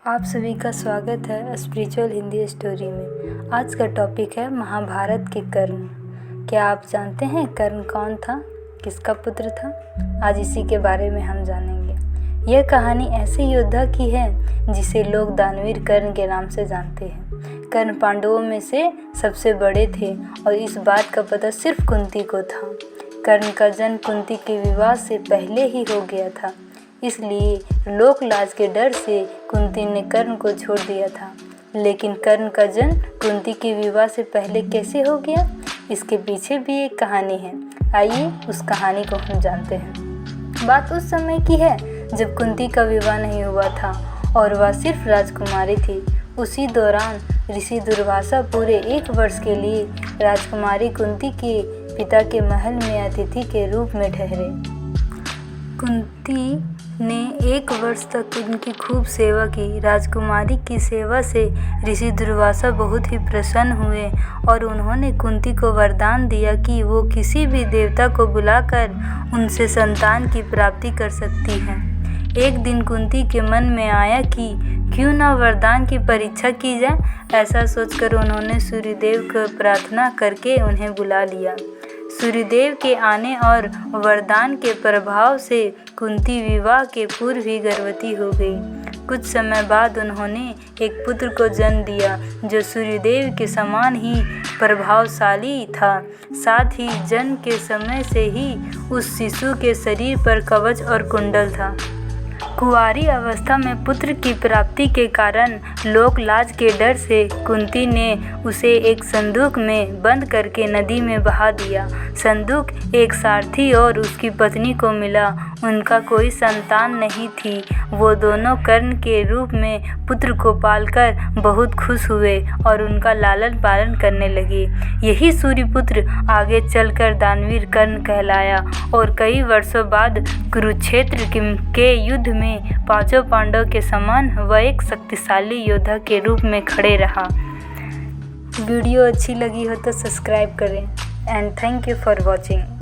आप सभी का स्वागत है स्पिरिचुअल हिंदी स्टोरी में। आज का टॉपिक है महाभारत के कर्ण। क्या आप जानते हैं कर्ण कौन था, किसका पुत्र था? आज इसी के बारे में हम जानेंगे। यह कहानी ऐसे योद्धा की है जिसे लोग दानवीर कर्ण के नाम से जानते हैं। कर्ण पांडवों में से सबसे बड़े थे और इस बात का पता सिर्फ कुंती को था। कर्ण का जन्म कुंती के विवाह से पहले ही हो गया था, इसलिए लोक लाज के डर से कुंती ने कर्ण को छोड़ दिया था। लेकिन कर्ण का जन्म कुंती के विवाह से पहले कैसे हो गया, इसके पीछे भी एक कहानी है। आइए उस कहानी को हम जानते हैं। बात उस समय की है जब कुंती का विवाह नहीं हुआ था और वह सिर्फ राजकुमारी थी। उसी दौरान ऋषि दुर्वासा पूरे 1 वर्ष के लिए राजकुमारी कुंती के पिता के महल में अतिथि के रूप में ठहरे। कुंती ने 1 वर्ष तक उनकी खूब सेवा की। राजकुमारी की सेवा से ऋषि दुर्वासा बहुत ही प्रसन्न हुए और उन्होंने कुंती को वरदान दिया कि वो किसी भी देवता को बुलाकर उनसे संतान की प्राप्ति कर सकती हैं। एक दिन कुंती के मन में आया कि क्यों ना वरदान की परीक्षा की जाए। ऐसा सोचकर उन्होंने सूर्यदेव को प्रार्थना करके उन्हें बुला लिया। सूर्यदेव के आने और वरदान के प्रभाव से कुंती विवाह के पूर्व ही गर्भवती हो गई। कुछ समय बाद उन्होंने एक पुत्र को जन्म दिया जो सूर्यदेव के समान ही प्रभावशाली था। साथ ही जन्म के समय से ही उस शिशु के शरीर पर कवच और कुंडल था। कुंवारी अवस्था में पुत्र की प्राप्ति के कारण लोक लाज के डर से कुंती ने उसे एक संदूक में बंद करके नदी में बहा दिया। संदूक एक सारथी और उसकी पत्नी को मिला। उनका कोई संतान नहीं थी। वो दोनों कर्ण के रूप में पुत्र को पालकर बहुत खुश हुए और उनका लालन पालन करने लगे। यही सूर्यपुत्र आगे चलकर दानवीर कर्ण कहलाया और कई वर्षों बाद कुरुक्षेत्र के युद्ध में 5 पांडव के समान वह एक शक्तिशाली योद्धा के रूप में खड़े रहा। वीडियो अच्छी लगी हो तो सब्सक्राइब करें and thank you for watching.